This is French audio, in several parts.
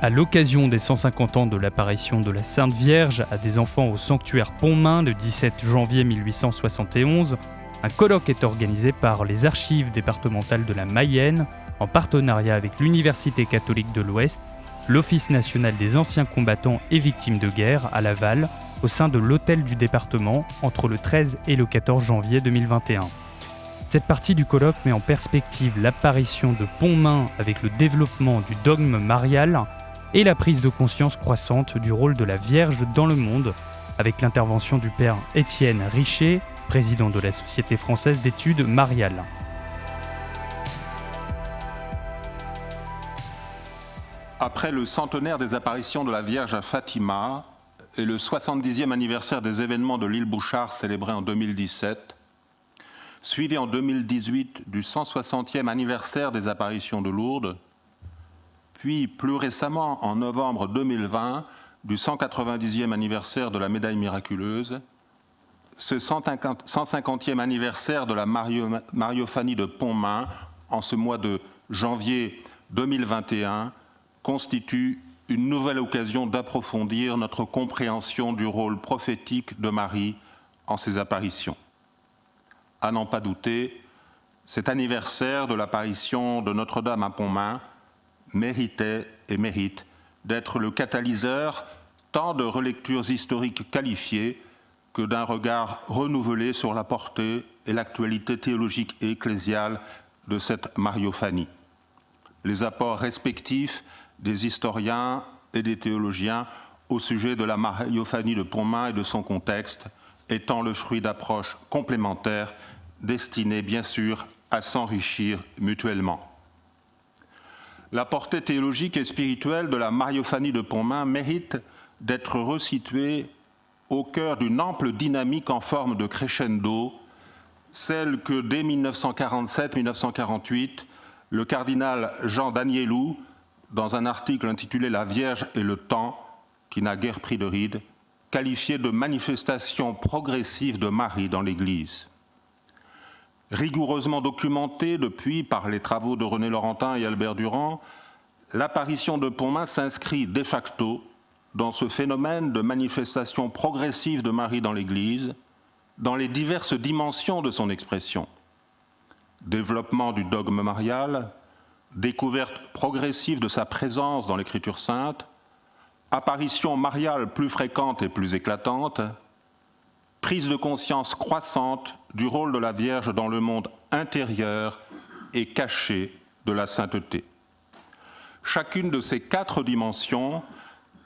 À l'occasion des 150 ans de l'apparition de la Sainte Vierge à des enfants au sanctuaire Pontmain le 17 janvier 1871, un colloque est organisé par les archives départementales de la Mayenne en partenariat avec l'Université catholique de l'Ouest, l'Office national des anciens combattants et victimes de guerre à Laval, au sein de l'hôtel du département entre le 13 et le 14 janvier 2021. Cette partie du colloque met en perspective l'apparition de Pontmain avec le développement du dogme marial et la prise de conscience croissante du rôle de la Vierge dans le monde, avec l'intervention du père Étienne Richer, président de la Société française d'études mariales. Après le centenaire des apparitions de la Vierge à Fatima et le 70e anniversaire des événements de l'île Bouchard célébré en 2017, suivi en 2018 du 160e anniversaire des apparitions de Lourdes, puis plus récemment en novembre 2020 du 190e anniversaire de la médaille miraculeuse, ce 150e anniversaire de la Mariophanie de Pontmain en ce mois de janvier 2021 constitue une nouvelle occasion d'approfondir notre compréhension du rôle prophétique de Marie en ses apparitions. À n'en pas douter, cet anniversaire de l'apparition de Notre-Dame à Pontmain méritait et mérite d'être le catalyseur tant de relectures historiques qualifiées que d'un regard renouvelé sur la portée et l'actualité théologique et ecclésiale de cette Mariophanie. Les apports respectifs des historiens et des théologiens au sujet de la Mariophanie de Pontmain et de son contexte étant le fruit d'approches complémentaires destinées bien sûr à s'enrichir mutuellement. La portée théologique et spirituelle de la Mariophanie de Pontmain mérite d'être resituée au cœur d'une ample dynamique en forme de crescendo, celle que dès 1947-1948, le cardinal Jean Danielou, dans un article intitulé « La Vierge et le temps », qui n'a guère pris de ride, qualifiait de manifestation progressive de Marie dans l'Église. Rigoureusement documentée depuis par les travaux de René Laurentin et Albert Durand, l'apparition de Pontmain s'inscrit de facto dans ce phénomène de manifestation progressive de Marie dans l'Église, dans les diverses dimensions de son expression. Développement du dogme marial, découverte progressive de sa présence dans l'Écriture sainte, apparition mariale plus fréquente et plus éclatante, prise de conscience croissante du rôle de la Vierge dans le monde intérieur et caché de la sainteté. Chacune de ces 4 dimensions,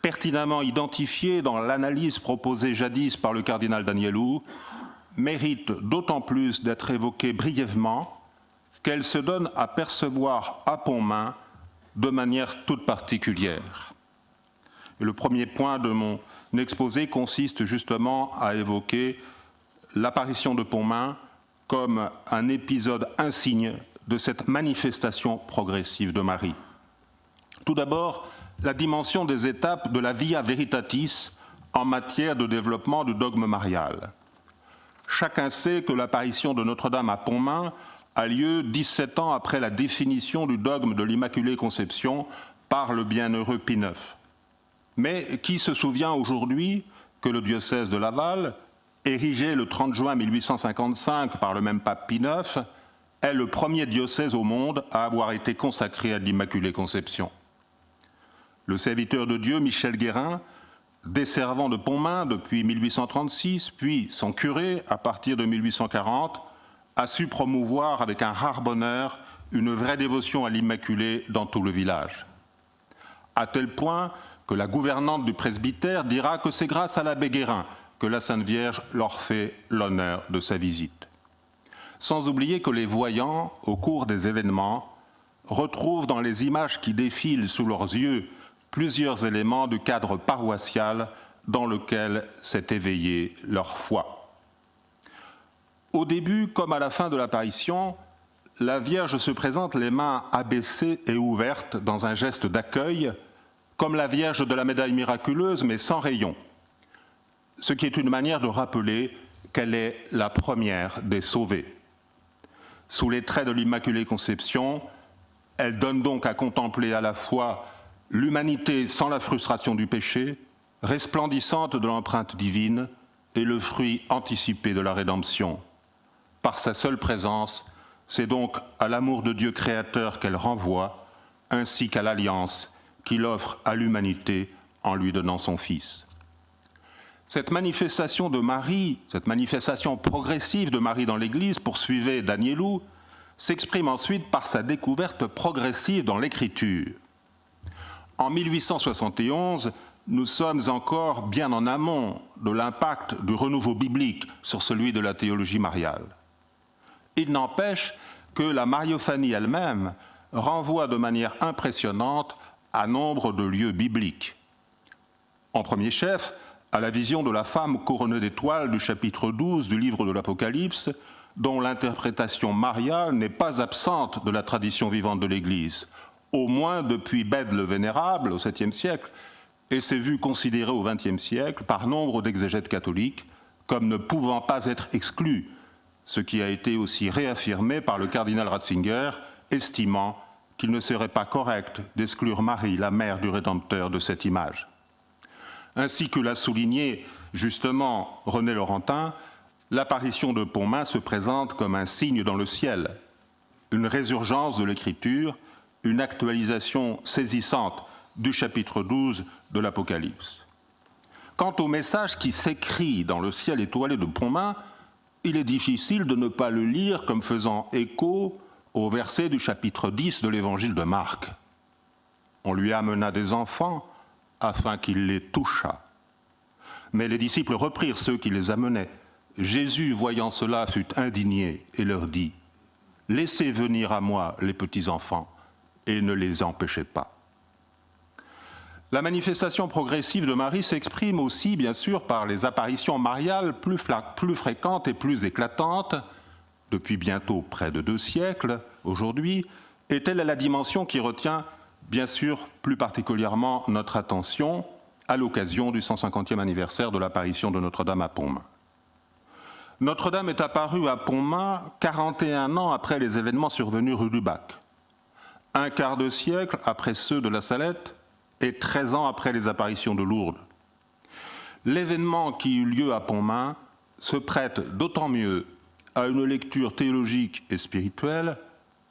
pertinemment identifiées dans l'analyse proposée jadis par le cardinal Danielou, mérite d'autant plus d'être évoquée brièvement qu'elle se donne à percevoir à Pontmain de manière toute particulière. Et le premier point de mon exposé consiste justement à évoquer l'apparition de Pontmain comme un épisode insigne de cette manifestation progressive de Marie. Tout d'abord, la dimension des étapes de la Via Veritatis en matière de développement du dogme marial. Chacun sait que l'apparition de Notre-Dame à Pontmain a lieu 17 ans après la définition du dogme de l'Immaculée Conception par le bienheureux Pie IX. Mais qui se souvient aujourd'hui que le diocèse de Laval, érigé le 30 juin 1855 par le même pape Pie IX, est le premier diocèse au monde à avoir été consacré à l'Immaculée Conception. Le serviteur de Dieu Michel Guérin, desservant de Pontmain depuis 1836, puis son curé à partir de 1840, a su promouvoir avec un rare bonheur une vraie dévotion à l'Immaculée dans tout le village. À tel point que la gouvernante du presbytère dira que c'est grâce à l'abbé Guérin que la Sainte Vierge leur fait l'honneur de sa visite. Sans oublier que les voyants, au cours des événements, retrouvent dans les images qui défilent sous leurs yeux plusieurs éléments du cadre paroissial dans lequel s'est éveillée leur foi. Au début, comme à la fin de l'apparition, la Vierge se présente les mains abaissées et ouvertes dans un geste d'accueil, comme la Vierge de la médaille miraculeuse, mais sans rayon, ce qui est une manière de rappeler qu'elle est la première des sauvées. Sous les traits de l'Immaculée Conception, elle donne donc à contempler à la fois l'humanité sans la frustration du péché, resplendissante de l'empreinte divine, est le fruit anticipé de la rédemption. Par sa seule présence, c'est donc à l'amour de Dieu créateur qu'elle renvoie, ainsi qu'à l'alliance qu'il offre à l'humanité en lui donnant son Fils. Cette manifestation de Marie, cette manifestation progressive de Marie dans l'Église, poursuivait Daniélou, s'exprime ensuite par sa découverte progressive dans l'Écriture. En 1871, nous sommes encore bien en amont de l'impact du renouveau biblique sur celui de la théologie mariale. Il n'empêche que la mariophanie elle-même renvoie de manière impressionnante à nombre de lieux bibliques. En premier chef, à la vision de la femme couronnée d'étoiles du chapitre 12 du livre de l'Apocalypse, dont l'interprétation mariale n'est pas absente de la tradition vivante de l'Église, au moins depuis Bède le Vénérable au 7e siècle, et s'est vu considéré au 20e siècle par nombre d'exégètes catholiques comme ne pouvant pas être exclu, ce qui a été aussi réaffirmé par le cardinal Ratzinger, estimant qu'il ne serait pas correct d'exclure Marie, la mère du Rédempteur, de cette image. Ainsi que l'a souligné justement René Laurentin, l'apparition de Pontmain se présente comme un signe dans le ciel, une résurgence de l'Écriture, une actualisation saisissante du chapitre 12 de l'Apocalypse. Quant au message qui s'écrit dans le ciel étoilé de Pontmain, il est difficile de ne pas le lire comme faisant écho au verset du chapitre 10 de l'évangile de Marc. On lui amena des enfants afin qu'il les touchât. Mais les disciples reprirent ceux qui les amenaient. Jésus, voyant cela, fut indigné et leur dit : « Laissez venir à moi les petits enfants et ne les empêchez pas. » La manifestation progressive de Marie s'exprime aussi, bien sûr, par les apparitions mariales plus fréquentes et plus éclatantes, depuis bientôt près de 2 siècles aujourd'hui, et telle est la dimension qui retient, bien sûr, plus particulièrement notre attention à l'occasion du 150e anniversaire de l'apparition de Notre-Dame à Pontmain. Notre-Dame est apparue à Pontmain 41 ans après les événements survenus rue du Bac, un quart de siècle après ceux de la Salette et 13 ans après les apparitions de Lourdes. L'événement qui eut lieu à Pontmain se prête d'autant mieux à une lecture théologique et spirituelle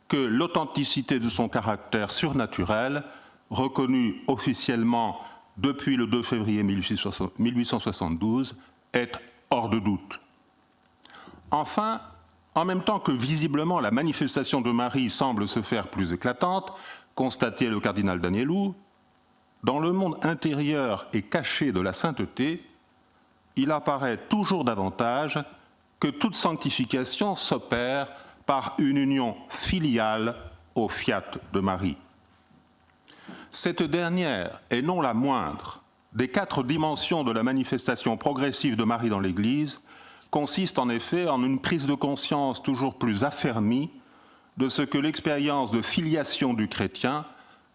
que l'authenticité de son caractère surnaturel, reconnu officiellement depuis le 2 février 1872, est hors de doute. Enfin, en même temps que visiblement la manifestation de Marie semble se faire plus éclatante, constatait le cardinal Daniélou, dans le monde intérieur et caché de la sainteté, il apparaît toujours davantage que toute sanctification s'opère par une union filiale au fiat de Marie. Cette dernière, et non la moindre, des 4 dimensions de la manifestation progressive de Marie dans l'Église, consiste en effet en une prise de conscience toujours plus affermie de ce que l'expérience de filiation du chrétien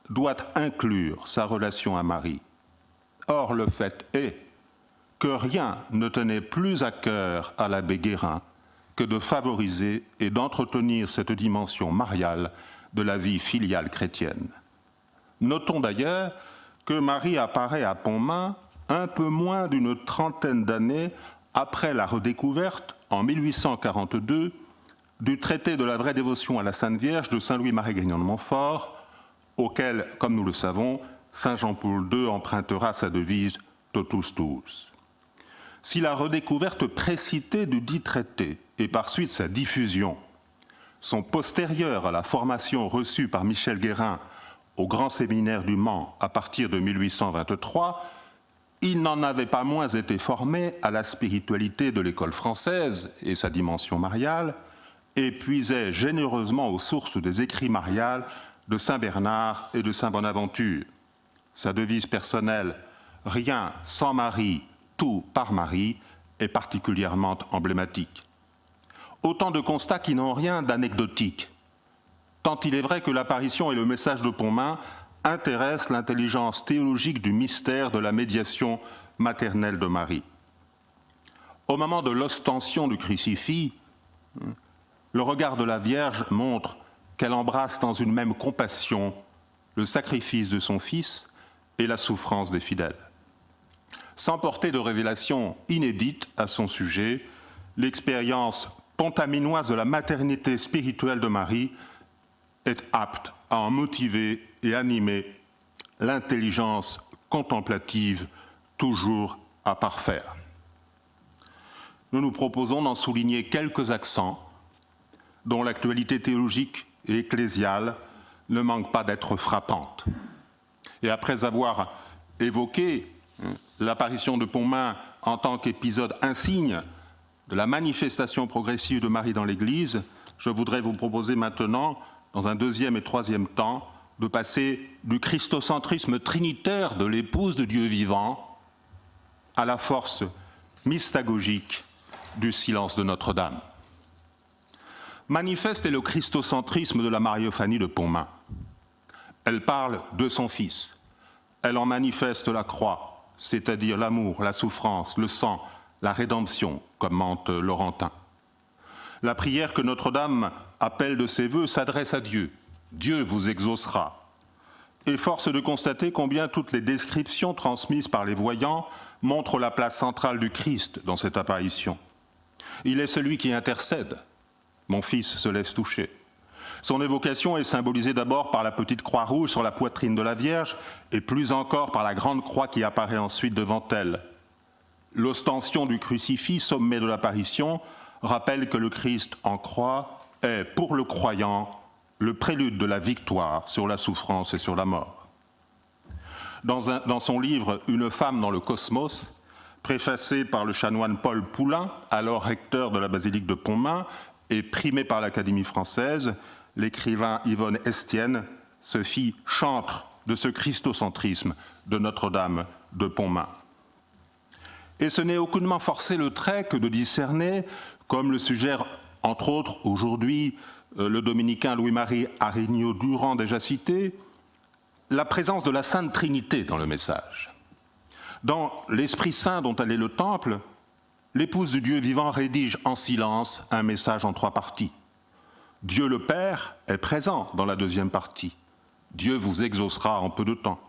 doit inclure sa relation à Marie. Or, le fait est que rien ne tenait plus à cœur à l'abbé Guérin que de favoriser et d'entretenir cette dimension mariale de la vie filiale chrétienne. Notons d'ailleurs que Marie apparaît à Pontmain un peu moins d'une trentaine d'années après la redécouverte, en 1842, du traité de la vraie dévotion à la Sainte Vierge de Saint-Louis-Marie Grignon de Montfort, auquel, comme nous le savons, Saint Jean-Paul II empruntera sa devise « Totus tuus ». Si la redécouverte précitée du dit traité et par suite sa diffusion sont postérieures à la formation reçue par Michel Guérin au Grand Séminaire du Mans à partir de 1823, il n'en avait pas moins été formé à la spiritualité de l'école française et sa dimension mariale, et puisait généreusement aux sources des écrits mariales de Saint Bernard et de Saint Bonaventure. Sa devise personnelle « Rien sans Marie, tout par Marie » est particulièrement emblématique. Autant de constats qui n'ont rien d'anecdotique, tant il est vrai que l'apparition et le message de Pontmain intéressent l'intelligence théologique du mystère de la médiation maternelle de Marie. Au moment de l'ostension du crucifix, le regard de la Vierge montre qu'elle embrasse dans une même compassion le sacrifice de son Fils et la souffrance des fidèles. Sans porter de révélation inédite à son sujet, l'expérience pontaminoise de la maternité spirituelle de Marie est apte à en motiver et animer l'intelligence contemplative toujours à parfaire. Nous nous proposons d'en souligner quelques accents dont l'actualité théologique et ecclésiale ne manque pas d'être frappante. Et après avoir évoqué l'apparition de Pontmain en tant qu'épisode insigne de la manifestation progressive de Marie dans l'Église, je voudrais vous proposer maintenant, dans un deuxième et troisième temps, de passer du christocentrisme trinitaire de l'épouse de Dieu vivant à la force mystagogique du silence de Notre-Dame. Manifeste est le christocentrisme de la Mariophanie de Pontmain. Elle parle de son Fils. Elle en manifeste la croix, c'est-à-dire l'amour, la souffrance, le sang, la rédemption, commente Laurentin. La prière que Notre-Dame appelle de ses vœux s'adresse à Dieu. Dieu vous exaucera. Et force de constater combien toutes les descriptions transmises par les voyants montrent la place centrale du Christ dans cette apparition. Il est celui qui intercède. Mon Fils se laisse toucher. Son évocation est symbolisée d'abord par la petite croix rouge sur la poitrine de la Vierge et plus encore par la grande croix qui apparaît ensuite devant elle. L'ostension du crucifix, sommet de l'apparition, rappelle que le Christ en croix est, pour le croyant, le prélude de la victoire sur la souffrance et sur la mort. Dans son livre « Une femme dans le cosmos », préfacé par le chanoine Paul Poulain, alors recteur de la basilique de Pontmain, et primé par l'Académie française, l'écrivain Yvonne Estienne se fit chantre de ce christocentrisme de Notre-Dame de Pontmain. Et ce n'est aucunement forcer le trait que de discerner, comme le suggère entre autres aujourd'hui le dominicain Louis-Marie Arignaud-Durand déjà cité, la présence de la Sainte Trinité dans le message. Dans l'Esprit Saint dont elle est le temple, l'épouse du Dieu vivant rédige en silence un message en 3 parties. Dieu le Père est présent dans la 2e partie. Dieu vous exaucera en peu de temps.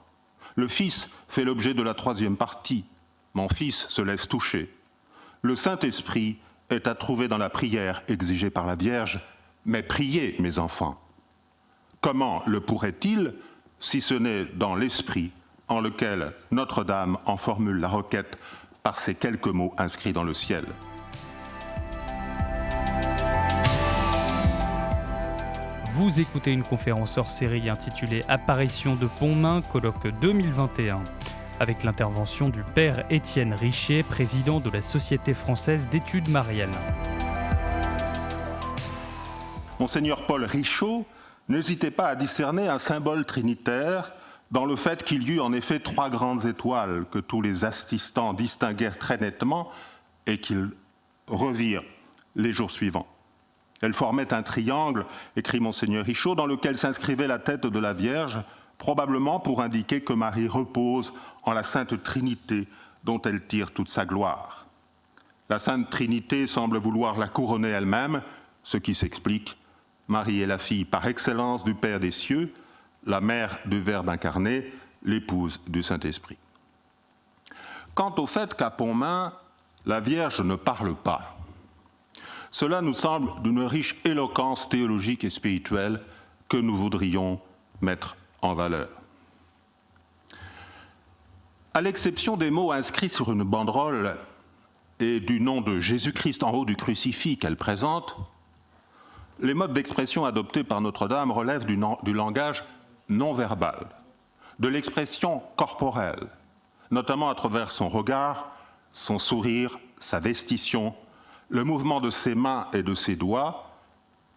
Le Fils fait l'objet de la 3e partie. Mon Fils se laisse toucher. Le Saint-Esprit est à trouver dans la prière exigée par la Vierge. Mais priez, mes enfants. Comment le pourrait-il, si ce n'est dans l'esprit en lequel Notre-Dame en formule la requête par ces quelques mots inscrits dans le ciel? Vous écoutez une conférence hors série intitulée Apparition de Pontmain, colloque 2021, avec l'intervention du père Étienne Richet, président de la Société française d'études mariales. Monseigneur Paul Richaud n'hésitait pas à discerner un symbole trinitaire dans le fait qu'il y eut en effet 3 grandes étoiles que tous les assistants distinguèrent très nettement et qu'ils revirent les jours suivants. Elles formaient un triangle, écrit Monseigneur Richaud, dans lequel s'inscrivait la tête de la Vierge, probablement pour indiquer que Marie repose en la Sainte Trinité dont elle tire toute sa gloire. La Sainte Trinité semble vouloir la couronner elle-même, ce qui s'explique. Marie est la fille par excellence du Père des cieux, la mère du Verbe incarné, l'épouse du Saint-Esprit. Quant au fait qu'à Pontmain, la Vierge ne parle pas, cela nous semble d'une riche éloquence théologique et spirituelle que nous voudrions mettre en valeur. À l'exception des mots inscrits sur une banderole et du nom de Jésus-Christ en haut du crucifix qu'elle présente, les modes d'expression adoptés par Notre-Dame relèvent du langage non verbal, de l'expression corporelle, notamment à travers son regard, son sourire, sa vestition, le mouvement de ses mains et de ses doigts,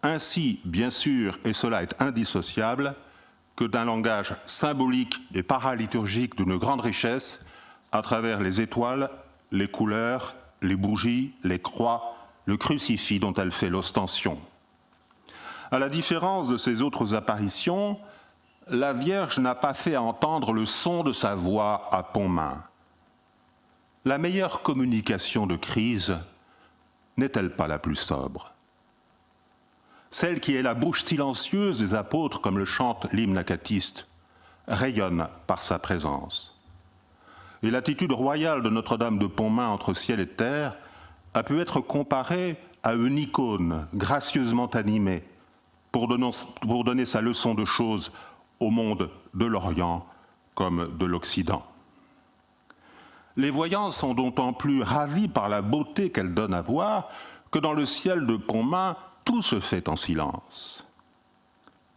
ainsi, bien sûr, et cela est indissociable, que d'un langage symbolique et paraliturgique d'une grande richesse à travers les étoiles, les couleurs, les bougies, les croix, le crucifix dont elle fait l'ostension. À la différence de ses autres apparitions, la Vierge n'a pas fait entendre le son de sa voix à Pontmain. La meilleure communication de crise n'est-elle pas la plus sobre? Celle qui est la bouche silencieuse des apôtres, comme le chante l'hymne acatiste. rayonne par sa présence. Et l'attitude royale de Notre-Dame de Pontmain entre ciel et terre a pu être comparée à une icône gracieusement animée pour donner sa leçon de choses au monde de l'Orient comme de l'Occident. Les voyants sont d'autant plus ravis par la beauté qu'elle donne à voir que dans le ciel de Pontmain, tout se fait en silence.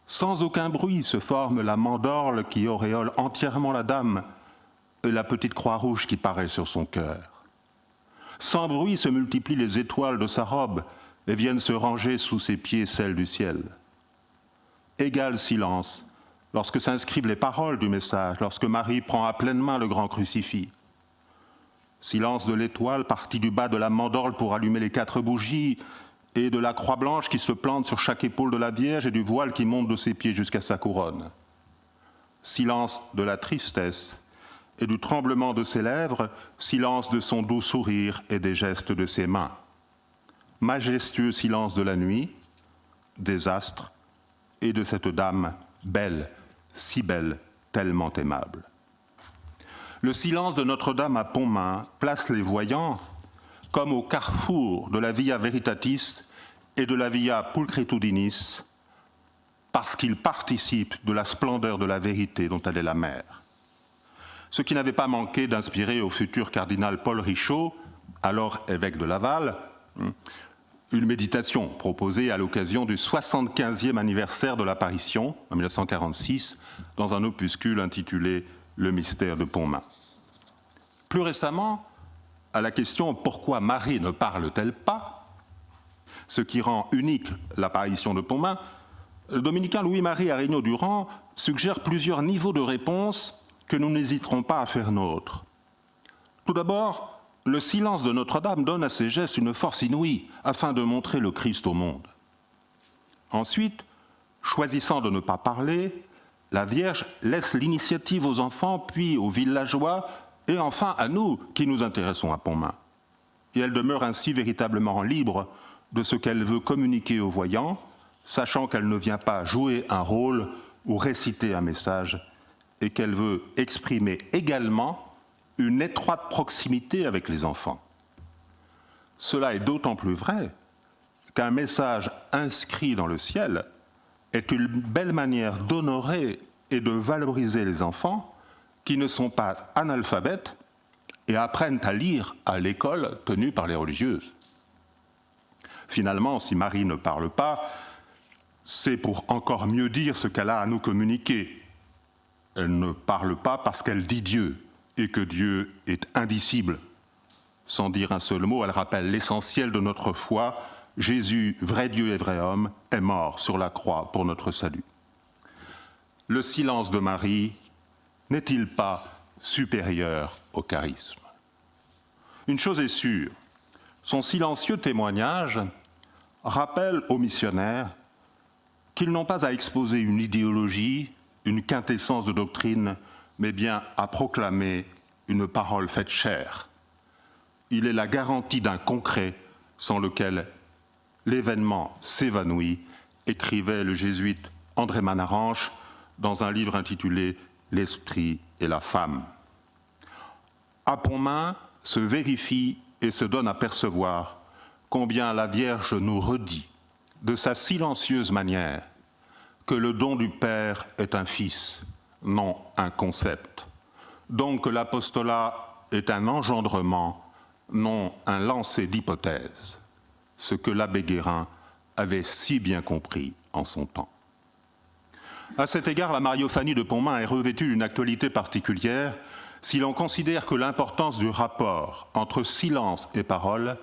Sans aucun bruit se forme la mandorle qui auréole entièrement la dame et la petite croix rouge qui paraît sur son cœur. Sans bruit se multiplient les étoiles de sa robe et viennent se ranger sous ses pieds celles du ciel. Égal silence lorsque s'inscrivent les paroles du message, lorsque Marie prend à pleine main le grand crucifix. Silence de l'étoile partie du bas de la mandorle pour allumer les 4 bougies et de la croix blanche qui se plante sur chaque épaule de la Vierge et du voile qui monte de ses pieds jusqu'à sa couronne. Silence de la tristesse et du tremblement de ses lèvres, silence de son doux sourire et des gestes de ses mains. Majestueux silence de la nuit, des astres et de cette dame belle, si belle, tellement aimable. Le silence de Notre-Dame à Pontmain place les voyants comme au carrefour de la Via Veritatis et de la Via Pulchritudinis, parce qu'ils participent de la splendeur de la vérité dont elle est la mère. Ce qui n'avait pas manqué d'inspirer au futur cardinal Paul Richaud, alors évêque de Laval, une méditation proposée à l'occasion du 75e anniversaire de l'apparition, en 1946, dans un opuscule intitulé « Le mystère de Pontmain ». Plus récemment, à la question « Pourquoi Marie ne parle-t-elle pas ?», ce qui rend unique l'apparition de Pontmain, le dominicain Louis-Marie Arignaud-Durand suggère plusieurs niveaux de réponse que nous n'hésiterons pas à faire nôtres. Tout d'abord, le silence de Notre-Dame donne à ses gestes une force inouïe afin de montrer le Christ au monde. Ensuite, choisissant de ne pas parler, la Vierge laisse l'initiative aux enfants, puis aux villageois, et enfin à nous qui nous intéressons à Pontmain. Et elle demeure ainsi véritablement libre de ce qu'elle veut communiquer aux voyants, sachant qu'elle ne vient pas jouer un rôle ou réciter un message, et qu'elle veut exprimer également une étroite proximité avec les enfants. Cela est d'autant plus vrai qu'un message inscrit dans le ciel est une belle manière d'honorer et de valoriser les enfants qui ne sont pas analphabètes et apprennent à lire à l'école tenue par les religieuses. Finalement, si Marie ne parle pas, c'est pour encore mieux dire ce qu'elle a à nous communiquer. Elle ne parle pas parce qu'elle dit Dieu et que Dieu est indicible. Sans dire un seul mot, elle rappelle l'essentiel de notre foi. Jésus, vrai Dieu et vrai homme, est mort sur la croix pour notre salut. Le silence de Marie n'est-il pas supérieur au charisme ? Une chose est sûre, son silencieux témoignage rappelle aux missionnaires qu'ils n'ont pas à exposer une idéologie, une quintessence de doctrine, mais bien à proclamer une parole faite chair. Il est la garantie d'un concret sans lequel l'événement s'évanouit, écrivait le jésuite André Manaranche dans un livre intitulé « L'esprit et la femme ». À Pontmain se vérifie et se donne à percevoir combien la Vierge nous redit de sa silencieuse manière que le don du Père est un fils, non un concept. Donc que l'apostolat est un engendrement, non un lancer d'hypothèses, ce que l'abbé Guérin avait si bien compris en son temps. À cet égard, la Mariophanie de Pontmain est revêtue d'une actualité particulière si l'on considère que l'importance du rapport entre silence et parole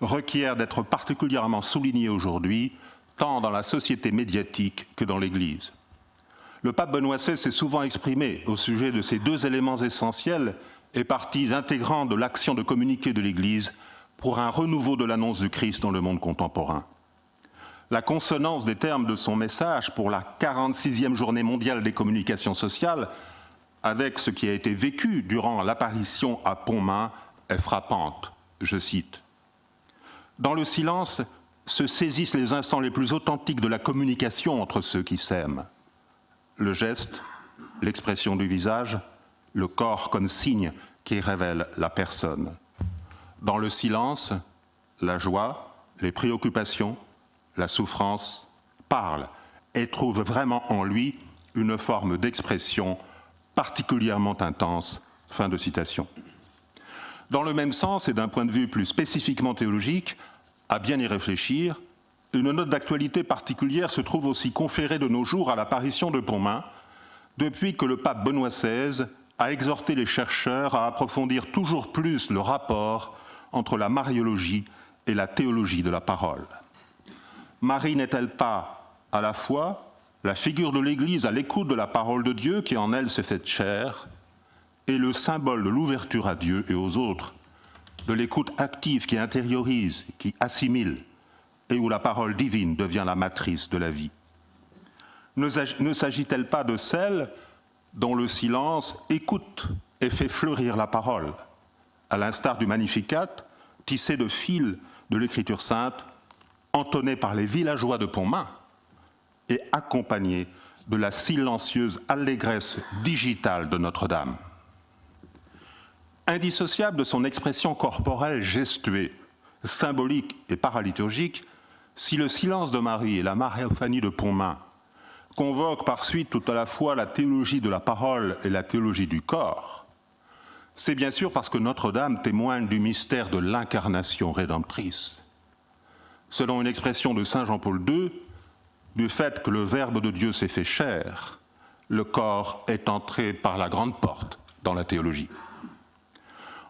requiert d'être particulièrement soulignée aujourd'hui, tant dans la société médiatique que dans l'Église. Le pape Benoît XVI s'est souvent exprimé au sujet de ces deux éléments essentiels et partie intégrante de l'action de communiquer de l'Église pour un renouveau de l'annonce du Christ dans le monde contemporain. La consonance des termes de son message pour la 46e journée mondiale des communications sociales avec ce qui a été vécu durant l'apparition à Pontmain est frappante. Je cite. « Dans le silence se saisissent les instants les plus authentiques de la communication entre ceux qui s'aiment. Le geste, l'expression du visage, le corps comme signe qui révèle la personne. Dans le silence, la joie, les préoccupations, la souffrance parlent et trouvent vraiment en lui une forme d'expression particulièrement intense. Fin de citation. Dans le même sens, et d'un point de vue plus spécifiquement théologique, à bien y réfléchir, une note d'actualité particulière se trouve aussi conférée de nos jours à l'apparition de Pontmain, depuis que le pape Benoît XVI a exhorté les chercheurs à approfondir toujours plus le rapport entre la mariologie et la théologie de la parole. Marie n'est-elle pas à la fois la figure de l'Église à l'écoute de la parole de Dieu qui en elle s'est faite chair, et le symbole de l'ouverture à Dieu et aux autres, de l'écoute active qui intériorise, qui assimile, et où la parole divine devient la matrice de la vie? Ne s'agit-elle pas de celle dont le silence écoute et fait fleurir la parole, à l'instar du Magnificat, tissé de fils de l'Écriture sainte, entonné par les villageois de Pontmain et accompagné de la silencieuse allégresse digitale de Notre-Dame? Indissociable de son expression corporelle gestuée, symbolique et paraliturgique, si le silence de Marie et la Mariophanie de Pontmain convoquent par suite tout à la fois la théologie de la parole et la théologie du corps, c'est bien sûr parce que Notre-Dame témoigne du mystère de l'incarnation rédemptrice. Selon une expression de saint Jean-Paul II, du fait que le Verbe de Dieu s'est fait chair, le corps est entré par la grande porte dans la théologie.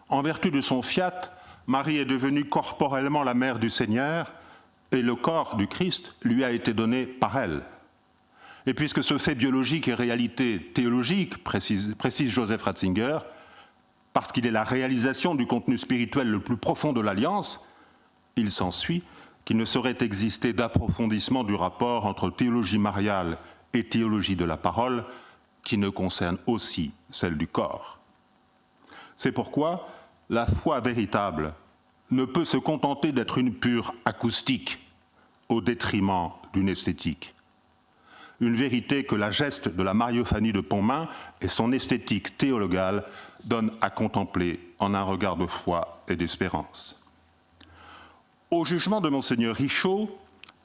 En vertu de son fiat, Marie est devenue corporellement la mère du Seigneur et le corps du Christ lui a été donné par elle. Et puisque ce fait biologique est réalité théologique, précise Joseph Ratzinger, parce qu'il est la réalisation du contenu spirituel le plus profond de l'Alliance, il s'ensuit qu'il ne saurait exister d'approfondissement du rapport entre théologie mariale et théologie de la parole, qui ne concerne aussi celle du corps. C'est pourquoi la foi véritable ne peut se contenter d'être une pure acoustique au détriment d'une esthétique. Une vérité que la geste de la Mariophanie de Pontmain et son esthétique théologale donnent à contempler en un regard de foi et d'espérance. Au jugement de Monseigneur Richaud,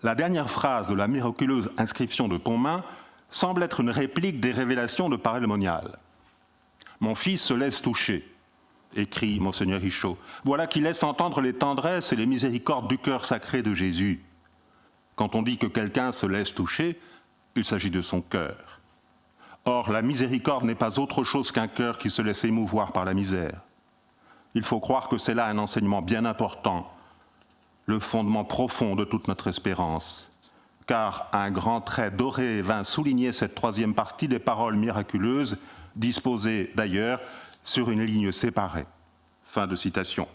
la dernière phrase de la miraculeuse inscription de Pontmain semble être une réplique des révélations de Parelle Monial. « Mon fils se laisse toucher », écrit Monseigneur Richaud. « Voilà qui laisse entendre les tendresses et les miséricordes du cœur sacré de Jésus. » Quand on dit que quelqu'un se laisse toucher, il s'agit de son cœur. Or, la miséricorde n'est pas autre chose qu'un cœur qui se laisse émouvoir par la misère. Il faut croire que c'est là un enseignement bien important, le fondement profond de toute notre espérance, car un grand trait doré vint souligner cette troisième partie des paroles miraculeuses, disposées d'ailleurs sur une ligne séparée. Fin de citation.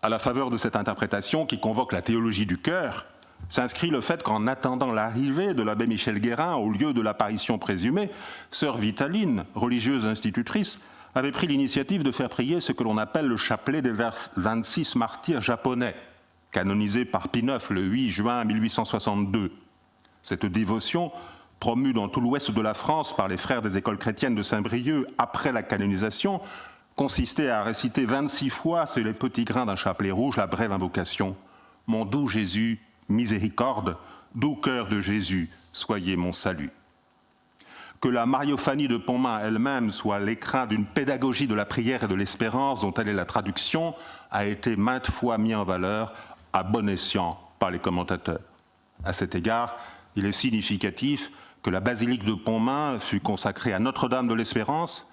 À la faveur de cette interprétation qui convoque la théologie du cœur, s'inscrit le fait qu'en attendant l'arrivée de l'abbé Michel Guérin au lieu de l'apparition présumée, sœur Vitaline, religieuse institutrice, avait pris l'initiative de faire prier ce que l'on appelle le chapelet des 26 martyrs japonais, canonisé par Pie IX le 8 juin 1862. Cette dévotion, promue dans tout l'ouest de la France par les frères des écoles chrétiennes de Saint-Brieuc après la canonisation, consistait à réciter 26 fois sur les petits grains d'un chapelet rouge la brève invocation « Mon doux Jésus, miséricorde, doux cœur de Jésus, soyez mon salut ». Que la Mariophanie de Pontmain elle-même soit l'écrin d'une pédagogie de la prière et de l'espérance dont elle est la traduction a été maintes fois mis en valeur à bon escient par les commentateurs. À cet égard, il est significatif que la basilique de Pontmain fut consacrée à Notre-Dame de l'Espérance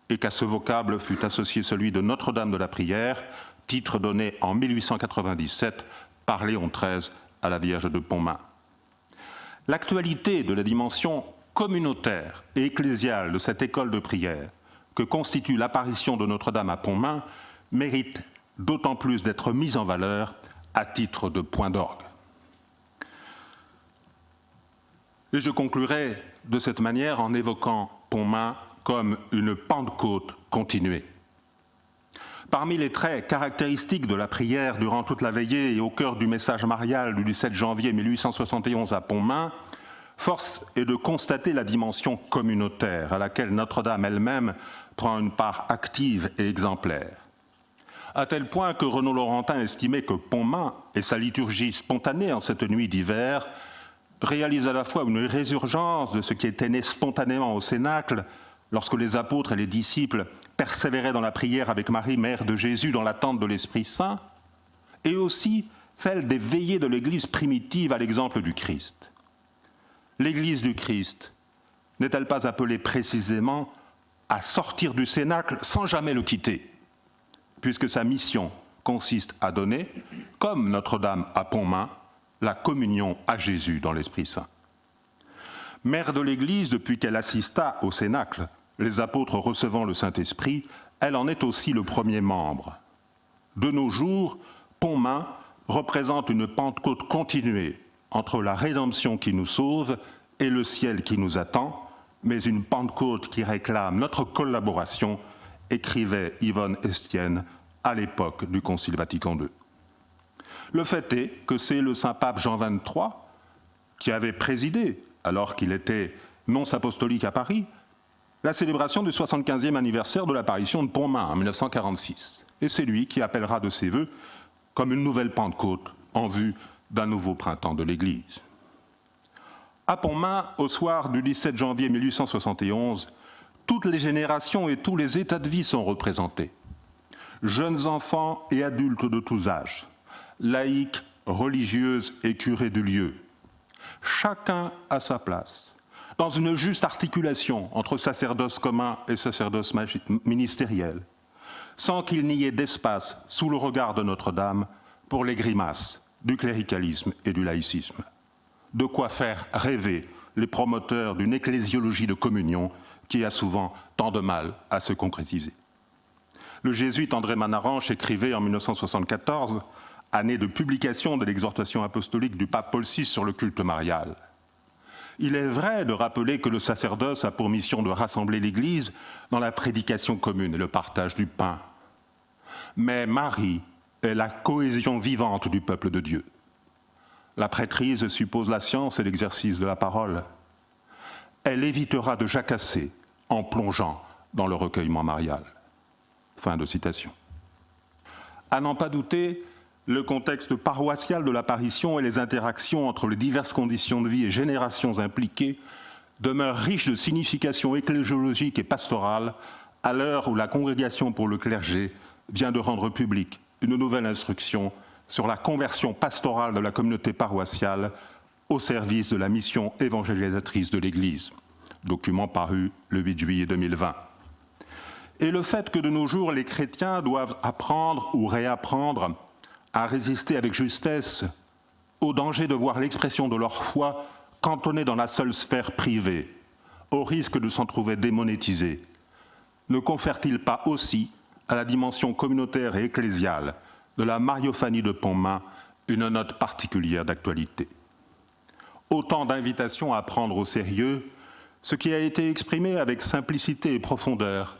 et qu'à ce vocable fut associé celui de Notre-Dame de la Prière, titre donné en 1897 par Léon XIII à la Vierge de Pontmain. L'actualité de la dimension communautaire et ecclésiale de cette école de prière que constitue l'apparition de Notre-Dame à Pontmain mérite d'autant plus d'être mise en valeur à titre de point d'orgue. Et je conclurai de cette manière en évoquant Pontmain comme une Pentecôte continuée. Parmi les traits caractéristiques de la prière durant toute la veillée et au cœur du message marial du 17 janvier 1871 à Pontmain Force est de constater la dimension communautaire à laquelle Notre-Dame elle-même prend une part active et exemplaire. À tel point que Renaud Laurentin estimait que Pontmain et sa liturgie spontanée en cette nuit d'hiver réalisent à la fois une résurgence de ce qui était né spontanément au Cénacle, lorsque les apôtres et les disciples persévéraient dans la prière avec Marie, mère de Jésus, dans l'attente de l'Esprit Saint, et aussi celle des veillées de l'Église primitive à l'exemple du Christ. L'Église du Christ n'est-elle pas appelée précisément à sortir du Cénacle sans jamais le quitter, puisque sa mission consiste à donner, comme Notre-Dame à Pontmain, la communion à Jésus dans l'Esprit Saint. Mère de l'Église depuis qu'elle assista au Cénacle, les apôtres recevant le Saint-Esprit, elle en est aussi le premier membre. De nos jours, Pontmain représente une Pentecôte continuée entre la rédemption qui nous sauve et le ciel qui nous attend, mais une Pentecôte qui réclame notre collaboration, écrivait Yvonne Estienne à l'époque du Concile Vatican II. Le fait est que c'est le Saint-Pape Jean XXIII qui avait présidé, alors qu'il était nonce apostolique à Paris, la célébration du 75e anniversaire de l'apparition de Pontmain en 1946. Et c'est lui qui appellera de ses vœux comme une nouvelle Pentecôte en vue d'un nouveau printemps de l'Église. À Pontmain, au soir du 17 janvier 1871, toutes les générations et tous les états de vie sont représentés. Jeunes enfants et adultes de tous âges, laïcs, religieuses et curés du lieu. Chacun à sa place, dans une juste articulation entre sacerdoce commun et sacerdoce ministériel, sans qu'il n'y ait d'espace sous le regard de Notre-Dame pour les grimaces du cléricalisme et du laïcisme. De quoi faire rêver les promoteurs d'une ecclésiologie de communion qui a souvent tant de mal à se concrétiser. Le jésuite André Manaranche écrivait en 1974, année de publication de l'exhortation apostolique du pape Paul VI sur le culte marial. Il est vrai de rappeler que le sacerdoce a pour mission de rassembler l'Église dans la prédication commune et le partage du pain. Mais Marie est la cohésion vivante du peuple de Dieu. La prêtrise suppose la science et l'exercice de la parole. Elle évitera de jacasser en plongeant dans le recueillement marial. Fin de citation. À n'en pas douter, le contexte paroissial de l'apparition et les interactions entre les diverses conditions de vie et générations impliquées demeurent riches de significations ecclésiologiques et pastorales à l'heure où la Congrégation pour le clergé vient de rendre publique une nouvelle instruction sur la conversion pastorale de la communauté paroissiale au service de la mission évangélisatrice de l'Église, document paru le 8 juillet 2020. Et le fait que de nos jours, les chrétiens doivent apprendre ou réapprendre à résister avec justesse au danger de voir l'expression de leur foi cantonnée dans la seule sphère privée, au risque de s'en trouver démonétisés, ne confère-t-il pas aussi à la dimension communautaire et ecclésiale de la Mariophanie de Pontmain une note particulière d'actualité? Autant d'invitations à prendre au sérieux ce qui a été exprimé avec simplicité et profondeur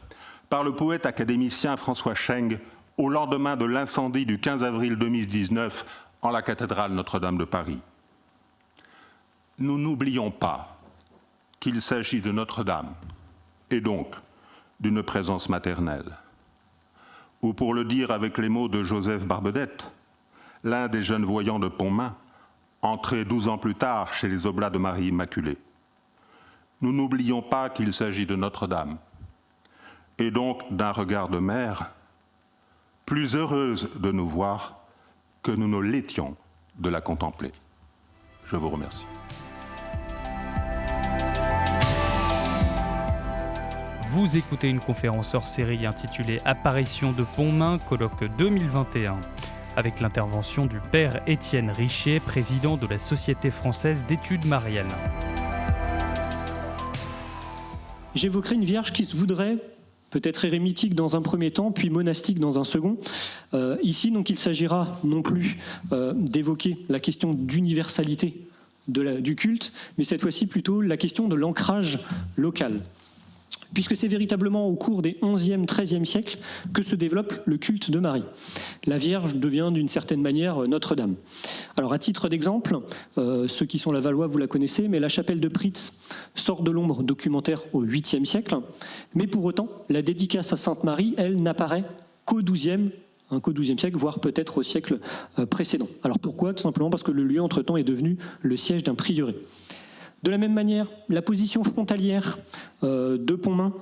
par le poète académicien François Scheng au lendemain de l'incendie du 15 avril 2019 en la cathédrale Notre-Dame de Paris. Nous n'oublions pas qu'il s'agit de Notre-Dame et donc d'une présence maternelle. Ou pour le dire avec les mots de Joseph Barbedette, l'un des jeunes voyants de Pontmain, entré 12 ans plus tard chez les Oblats de Marie Immaculée. Nous n'oublions pas qu'il s'agit de Notre-Dame, et donc d'un regard de mère, plus heureuse de nous voir que nous ne l'étions de la contempler. Je vous remercie. Vous écoutez une conférence hors série intitulée Apparition de Pontmain, colloque 2021, avec l'intervention du père Étienne Richer, président de la Société française d'études mariales. J'évoquerai une vierge qui se voudrait peut-être érémitique dans un premier temps, puis monastique dans un second. Ici, donc, il s'agira non plus d'évoquer la question d'universalité du culte, mais cette fois-ci plutôt la question de l'ancrage local. puisque c'est véritablement au cours des 11e, 13e siècles que se développe le culte de Marie. La Vierge devient d'une certaine manière Notre-Dame. Alors à titre d'exemple, ceux qui sont lavallois, vous la connaissez, mais la chapelle de Pritz sort de l'ombre documentaire au 8e siècle, mais pour autant, la dédicace à Sainte Marie, elle, n'apparaît qu'au 12e siècle, voire peut-être au siècle précédent. Alors pourquoi ? Tout simplement parce que le lieu, entre-temps, est devenu le siège d'un prieuré. De la même manière, la position frontalière de Pontmain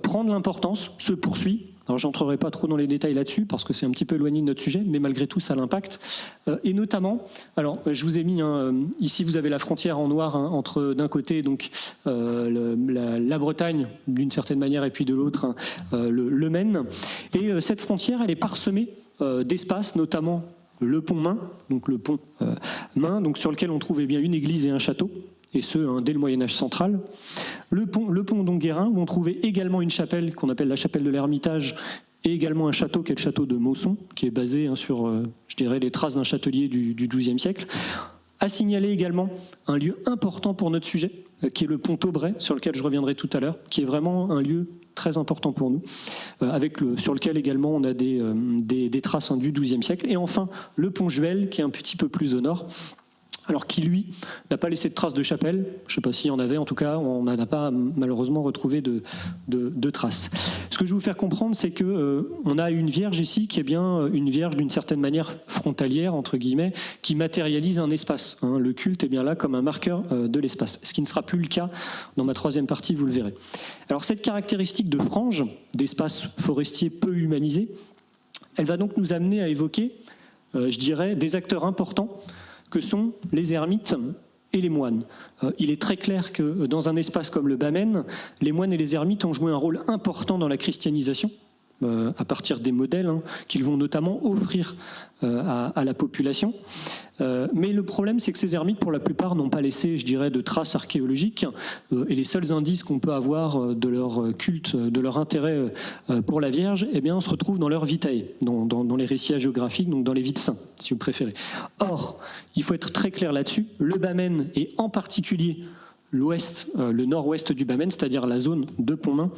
prend de l'importance, se poursuit. Alors j'entrerai pas trop dans les détails là-dessus parce que c'est un petit peu éloigné de notre sujet, mais malgré tout ça l'impacte. Et notamment, alors je vous ai mis ici vous avez la frontière en noir entre d'un côté donc la Bretagne d'une certaine manière et puis de l'autre le Maine. Et cette frontière elle est parsemée d'espaces, notamment le pont Main, donc le pont Main, donc sur lequel on trouve bien une église et un château. Et ce, dès le Moyen-Âge central. Le pont d'Onguérin, où on trouvait également une chapelle qu'on appelle la chapelle de l'Ermitage, et également un château qui est le château de Mausson, qui est basé sur, je dirais, les traces d'un châtelier du XIIe siècle. A signalé également un lieu important pour notre sujet, qui est le pont Aubray, sur lequel je reviendrai tout à l'heure, qui est vraiment un lieu très important pour nous, sur lequel également on a des traces du XIIe siècle. Et enfin, le pont Juel, qui est un petit peu plus au nord, alors qui, lui, n'a pas laissé de traces de chapelle. Je ne sais pas s'il y en avait, en tout cas, on n'a pas malheureusement retrouvé de traces. Ce que je vais vous faire comprendre, c'est qu'on a une Vierge ici qui est bien une Vierge d'une certaine manière frontalière, entre guillemets, qui matérialise un espace. Le culte est bien là comme un marqueur de l'espace, ce qui ne sera plus le cas dans ma troisième partie, vous le verrez. Alors cette caractéristique de frange, d'espace forestier peu humanisé, elle va donc nous amener à évoquer, je dirais, des acteurs importants que sont les ermites et les moines. Il est très clair que dans un espace comme le Bas-Maine, les moines et les ermites ont joué un rôle important dans la christianisation, à partir des modèles qu'ils vont notamment offrir à la population. Mais le problème, c'est que ces ermites, pour la plupart, n'ont pas laissé, je dirais, de traces archéologiques. Et les seuls indices qu'on peut avoir de leur culte, de leur intérêt pour la Vierge, eh bien, on se retrouve dans leur vitae, dans les récits géographiques, donc dans les vies de saints, si vous préférez. Or, il faut être très clair là-dessus, le Bas-Maine, et en particulier l'ouest, le nord-ouest du Bas-Maine, c'est-à-dire la zone de Pontmain,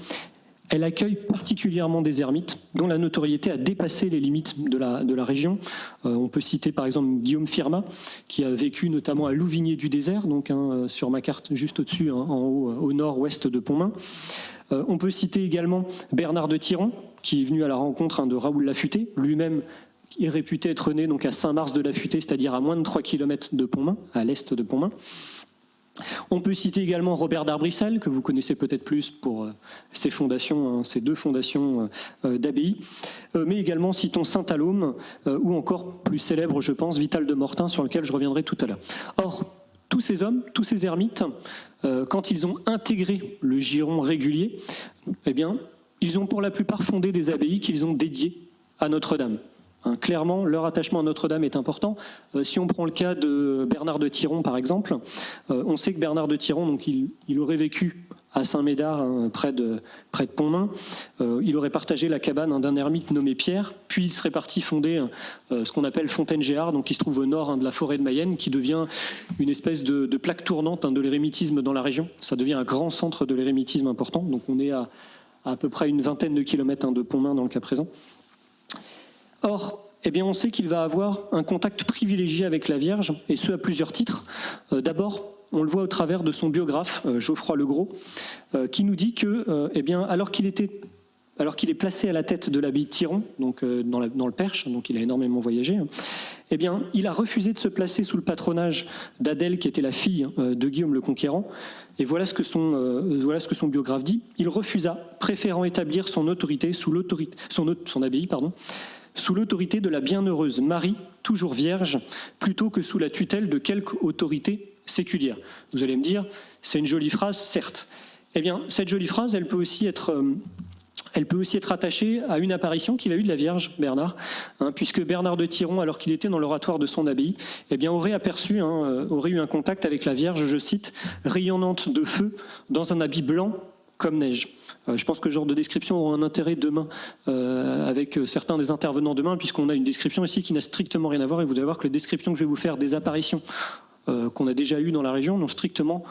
elle accueille particulièrement des ermites dont la notoriété a dépassé les limites de la région. On peut citer par exemple Guillaume Firmat, qui a vécu notamment à Louvigné-du-Désert, donc sur ma carte juste au-dessus, en haut, au nord-ouest de Pontmain. On peut citer également Bernard de Tiron, qui est venu à la rencontre de Raoul Lafuté, lui-même est réputé être né donc à Saint-Mars-de-la-Futée, c'est-à-dire à moins de 3 km de Pontmain, à l'est de Pontmain. On peut citer également Robert d'Arbrissel, que vous connaissez peut-être plus pour ses fondations, ses deux fondations d'abbaye, mais également citons Saint-Alaume, ou encore plus célèbre, je pense, Vital de Mortain, sur lequel je reviendrai tout à l'heure. Or, tous ces hommes, tous ces ermites, quand ils ont intégré le giron régulier, eh bien, ils ont pour la plupart fondé des abbayes qu'ils ont dédiées à Notre-Dame. Clairement, leur attachement à Notre-Dame est important. Si on prend le cas de Bernard de Tiron, par exemple, on sait que Bernard de Tiron, donc il aurait vécu à Saint-Médard, près de Pontmain. Il aurait partagé la cabane d'un ermite nommé Pierre, puis il serait parti fonder ce qu'on appelle Fontaine-Géard, donc qui se trouve au nord de la forêt de Mayenne, qui devient une espèce de plaque tournante de l'érémitisme dans la région. Ça devient un grand centre de l'érémitisme important. Donc on est à peu près une vingtaine de kilomètres de Pontmain dans le cas présent. Or, eh bien, on sait qu'il va avoir un contact privilégié avec la Vierge, et ce à plusieurs titres. D'abord, on le voit au travers de son biographe, Geoffroy Legros, qui nous dit que, eh bien, alors qu'il est placé à la tête de l'abbaye de Tiron, donc dans le Perche, donc il a énormément voyagé, eh bien, il a refusé de se placer sous le patronage d'Adèle, qui était la fille de Guillaume le Conquérant. Et voilà ce que son biographe dit. Il refusa, préférant établir son autorité son abbaye, sous l'autorité de la bienheureuse Marie, toujours vierge, plutôt que sous la tutelle de quelque autorité séculière. Vous allez me dire, c'est une jolie phrase, certes. Eh bien, cette jolie phrase, elle peut aussi être attachée à une apparition qu'il a eue de la Vierge, Bernard, puisque Bernard de Tiron, alors qu'il était dans l'oratoire de son abbaye, eh bien, aurait eu un contact avec la Vierge, je cite, rayonnante de feu, dans un habit blanc comme neige. Je pense que ce genre de description aura un intérêt demain avec certains des intervenants demain, puisqu'on a une description ici qui n'a strictement rien à voir, et vous allez voir que les descriptions que je vais vous faire des apparitions qu'on a déjà eues dans la région n'ont strictement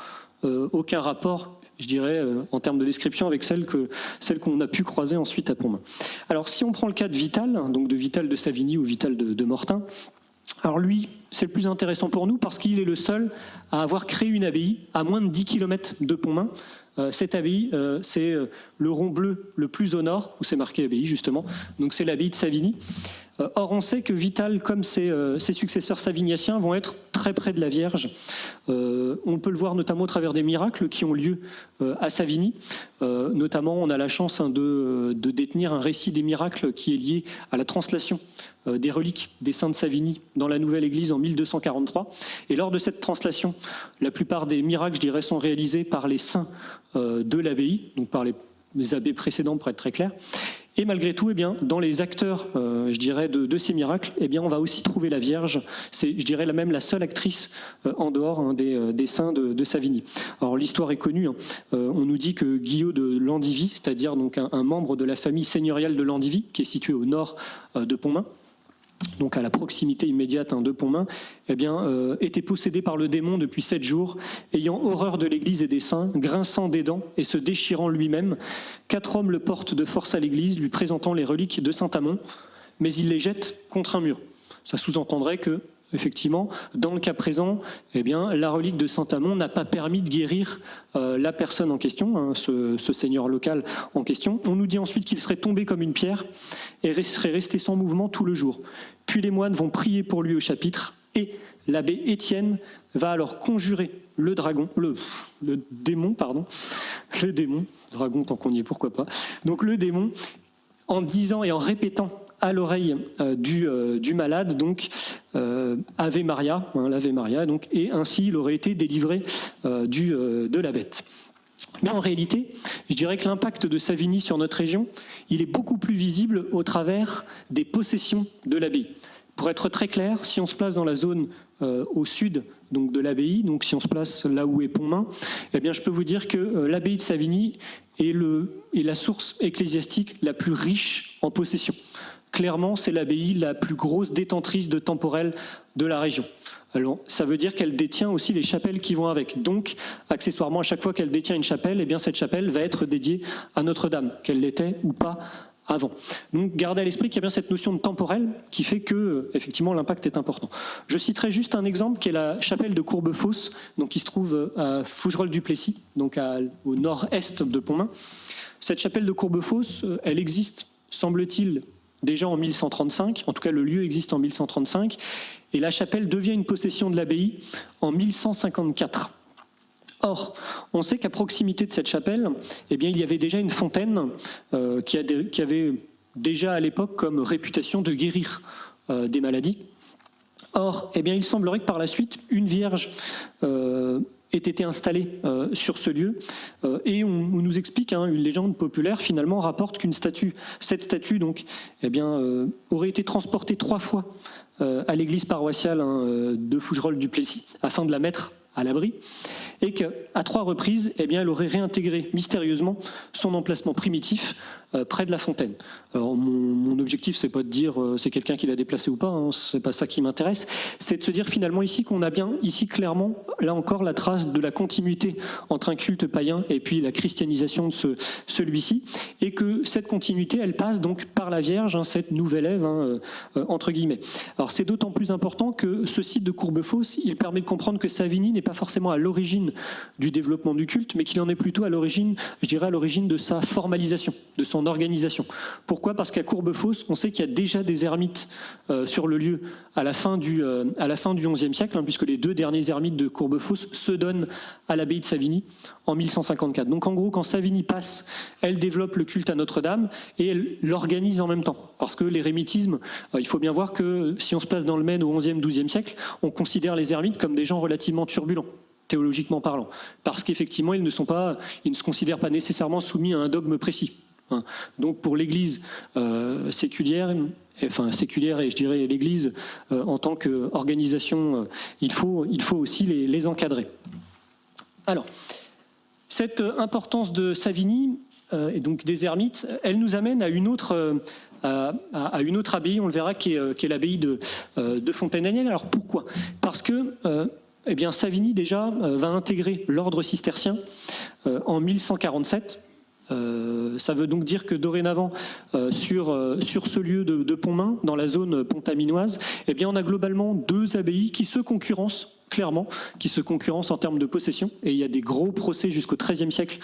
aucun rapport, je dirais, en termes de description, avec celle qu'on a pu croiser ensuite à Pontmain. Alors, si on prend le cas de Vital, donc de Vital de Savigny ou Vital de Mortain, alors lui, c'est le plus intéressant pour nous parce qu'il est le seul à avoir créé une abbaye à moins de 10 km de Pontmain. Cette abbaye, c'est le rond bleu le plus au nord, où c'est marqué abbaye justement, donc c'est l'abbaye de Savigny. Or, on sait que Vital, comme ses successeurs savignatiens, vont être très près de la Vierge. On peut le voir notamment au travers des miracles qui ont lieu à Savigny. Notamment, on a la chance de détenir un récit des miracles qui est lié à la translation des reliques des saints de Savigny dans la nouvelle église en 1243. Et lors de cette translation, la plupart des miracles, je dirais, sont réalisés par les saints de l'abbaye, donc par les abbés précédents pour être très clair. Et malgré tout, eh bien, dans les acteurs, je dirais, de ces miracles, eh bien, on va aussi trouver la Vierge. C'est, je dirais, même la seule actrice en dehors des saints de Savigny. Alors l'histoire est connue. On nous dit que Guillaume de Landivy, c'est-à-dire donc un membre de la famille seigneuriale de Landivy, qui est située au nord de Pontmain, donc à la proximité immédiate de Pontmain, eh bien, était possédé par le démon depuis 7 jours, ayant horreur de l'Église et des saints, grinçant des dents et se déchirant lui-même. 4 hommes le portent de force à l'Église, lui présentant les reliques de Saint-Amand, mais il les jette contre un mur. Ça sous-entendrait que, effectivement, dans le cas présent, eh bien, la relique de Saint-Amand n'a pas permis de guérir la personne en question, ce seigneur local en question. On nous dit ensuite qu'il serait tombé comme une pierre et serait resté sans mouvement tout le jour. Puis les moines vont prier pour lui au chapitre et l'abbé Étienne va alors conjurer le démon, dragon tant qu'on y est, pourquoi pas, donc le démon, en disant et en répétant à l'oreille du malade, donc Ave Maria, l'Ave Maria, donc, et ainsi il aurait été délivré de la bête. Mais en réalité, je dirais que l'impact de Savigny sur notre région, il est beaucoup plus visible au travers des possessions de l'abbaye. Pour être très clair, si on se place dans la zone au sud donc de l'abbaye, donc si on se place là où est Pontmain, eh bien je peux vous dire que l'abbaye de Savigny est la source ecclésiastique la plus riche en possession. Clairement, c'est l'abbaye la plus grosse détentrice de temporel de la région. Alors, ça veut dire qu'elle détient aussi les chapelles qui vont avec. Donc, accessoirement, à chaque fois qu'elle détient une chapelle, eh bien, cette chapelle va être dédiée à Notre-Dame, qu'elle l'était ou pas avant. Donc, gardez à l'esprit qu'il y a bien cette notion de temporel qui fait que, effectivement, l'impact est important. Je citerai juste un exemple qui est la chapelle de Courbefosse, donc qui se trouve à Fougerolles-du-Plessis, donc au nord-est de Pontmain. Cette chapelle de Courbefosse, elle existe, semble-t-il, déjà en 1135, en tout cas le lieu existe en 1135, et la chapelle devient une possession de l'abbaye en 1154. Or, on sait qu'à proximité de cette chapelle, eh bien, il y avait déjà une fontaine qui avait déjà à l'époque comme réputation de guérir des maladies. Or, eh bien, il semblerait que par la suite, une vierge ait été installée sur ce lieu, et on nous explique, une légende populaire finalement rapporte qu'une statue, cette statue donc, eh bien, aurait été transportée 3 fois à l'église paroissiale de Fougerolles-du-Plessis afin de la mettre à l'abri, et qu'à 3 reprises, eh bien, elle aurait réintégré mystérieusement son emplacement primitif près de la fontaine. Alors mon objectif, c'est pas de dire c'est quelqu'un qui l'a déplacé ou pas, c'est pas ça qui m'intéresse, c'est de se dire finalement ici qu'on a bien ici clairement, là encore, la trace de la continuité entre un culte païen et puis la christianisation de celui-ci, et que cette continuité, elle passe donc par la Vierge, cette nouvelle Ève, entre guillemets. Alors c'est d'autant plus important que ce site de Courbefosse, il permet de comprendre que Savigny n'est pas forcément à l'origine du développement du culte, mais qu'il en est plutôt à l'origine, je dirais à l'origine de sa formalisation, de son organisation. Pourquoi ? Parce qu'à Courbefosse, on sait qu'il y a déjà des ermites sur le lieu à la fin du XIe siècle, puisque les 2 derniers ermites de Courbefosse se donnent à l'abbaye de Savigny en 1154. Donc en gros, quand Savigny passe, elle développe le culte à Notre-Dame et elle l'organise en même temps. Parce que l'érémitisme, il faut bien voir que si on se place dans le Maine au XIe, XIIe siècle, on considère les ermites comme des gens relativement turbulents, théologiquement parlant. Parce qu'effectivement, ils ne se considèrent pas nécessairement soumis à un dogme précis. Donc pour l'Église séculière et je dirais l'Église en tant qu'organisation, il faut aussi les encadrer. Alors, cette importance de Savigny et donc des ermites, elle nous amène à une autre abbaye, on le verra, qui est l'abbaye de Fontaine-Daniel. Alors pourquoi ? Parce que Eh bien, Savigny déjà va intégrer l'ordre cistercien en 1147. Ça veut donc dire que dorénavant, sur ce lieu de Pontmain, dans la zone pontaminoise, eh bien, on a globalement 2 abbayes qui se concurrencent clairement, qui se concurrencent en termes de possession. Et il y a des gros procès jusqu'au XIIIe siècle,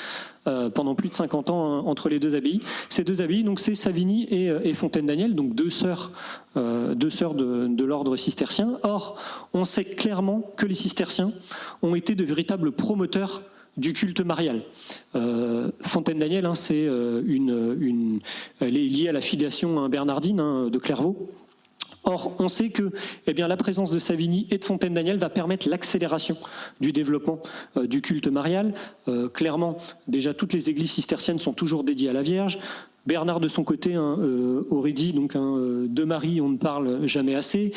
pendant plus de 50 ans, entre les 2 abbayes. Ces 2 abbayes, donc, c'est Savigny et Fontaine-Daniel, donc 2 sœurs de l'ordre cistercien. Or, on sait clairement que les cisterciens ont été de véritables promoteurs du culte marial. Fontaine-Daniel, elle est liée à la filiation bernardine de Clairvaux. Or, on sait que la présence de Savigny et de Fontaine-Daniel va permettre l'accélération du développement du culte marial. Clairement, déjà, toutes les églises cisterciennes sont toujours dédiées à la Vierge. Bernard, de son côté, aurait dit de Marie, on ne parle jamais assez.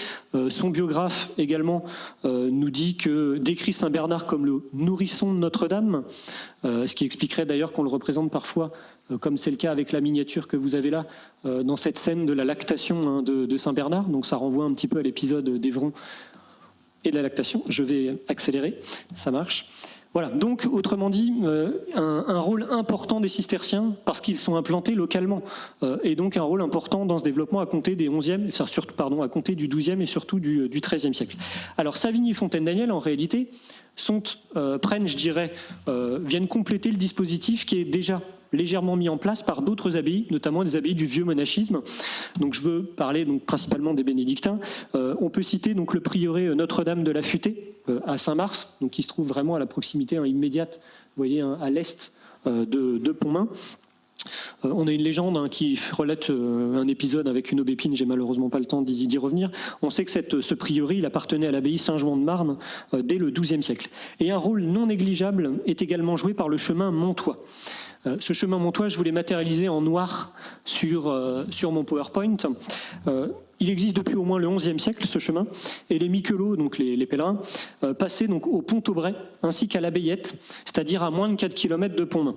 Son biographe également nous décrit Saint Bernard comme le nourrisson de Notre-Dame, ce qui expliquerait d'ailleurs qu'on le représente parfois, comme c'est le cas avec la miniature que vous avez là, dans cette scène de la lactation de Saint Bernard. Donc ça renvoie un petit peu à l'épisode d'Évron et de la lactation. Je vais accélérer, ça marche. Voilà, donc autrement dit, un rôle important des cisterciens parce qu'ils sont implantés localement et donc un rôle important dans ce développement à compter du XIIe et surtout du XIIIe siècle. Alors Savigny et Fontaine-Daniel, en réalité, viennent compléter le dispositif qui est déjà légèrement mis en place par d'autres abbayes, notamment des abbayes du vieux monachisme. Donc je veux parler principalement des bénédictins. On peut citer donc le prieuré Notre-Dame de la Futée à Saint-Mars, donc qui se trouve vraiment à la proximité immédiate, vous voyez, à l'est de Pontmain. On a une légende qui relate un épisode avec une aubépine, j'ai malheureusement pas le temps d'y revenir. On sait que ce prieuré, il appartenait à l'abbaye Saint-Jouan-de-Marne dès le XIIe siècle. Et un rôle non négligeable est également joué par le chemin montois. Ce chemin montois, je voulais matérialiser en noir sur mon PowerPoint. Il existe depuis au moins le XIe siècle, ce chemin, et les miquelots, donc les pèlerins, passaient donc au Pont-Aubrais ainsi qu'à l'Abbayette, c'est-à-dire à moins de 4 km de Pontmain.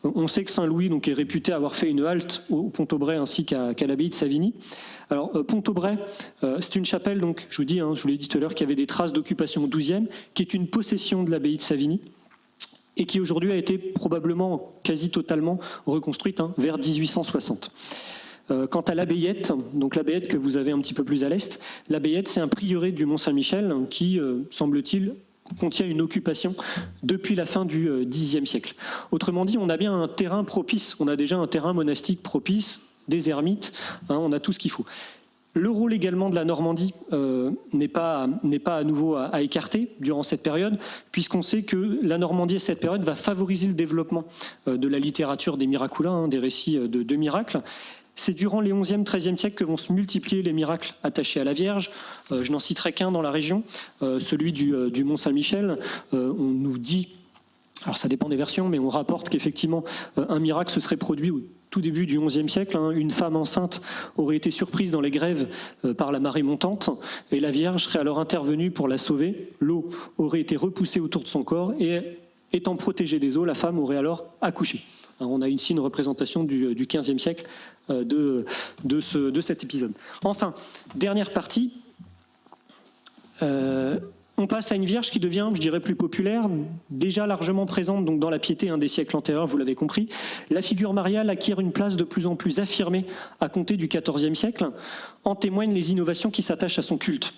On sait que Saint-Louis est réputé avoir fait une halte au Pont-Aubrais ainsi qu'à l'abbaye de Savigny. Alors, Pont-Aubrais, c'est une chapelle, donc, je vous l'ai dit tout à l'heure, qui avait des traces d'occupation au XIIe, qui est une possession de l'abbaye de Savigny, et qui aujourd'hui a été probablement quasi totalement reconstruite vers 1860. Quant à l'Abbayette, donc l'Abbayette que vous avez un petit peu plus à l'est, l'Abbayette, c'est un prieuré du Mont-Saint-Michel qui, semble-t-il, contient une occupation depuis la fin du Xe siècle. Autrement dit, on a bien un terrain propice, on a déjà un terrain monastique propice, des ermites, on a tout ce qu'il faut. Le rôle également de la Normandie n'est pas à nouveau à écarter durant cette période, puisqu'on sait que la Normandie à cette période va favoriser le développement de la littérature des miracula, des récits de miracles. C'est durant les XIe, XIIIe siècles que vont se multiplier les miracles attachés à la Vierge. Je n'en citerai qu'un dans la région, celui du Mont-Saint-Michel. On nous dit, alors ça dépend des versions, mais on rapporte qu'effectivement un miracle se serait produit au tout début du XIe siècle. Une femme enceinte aurait été surprise dans les grèves par la marée montante et la Vierge serait alors intervenue pour la sauver. L'eau aurait été repoussée autour de son corps et étant protégée des eaux, la femme aurait alors accouché. On a ici une représentation du XVe siècle de cet épisode. Enfin, dernière partie, on passe à une Vierge qui devient, je dirais, plus populaire, déjà largement présente donc dans la piété des siècles antérieurs, vous l'avez compris. La figure mariale acquiert une place de plus en plus affirmée à compter du XIVe siècle. En témoignent les innovations qui s'attachent à son culte.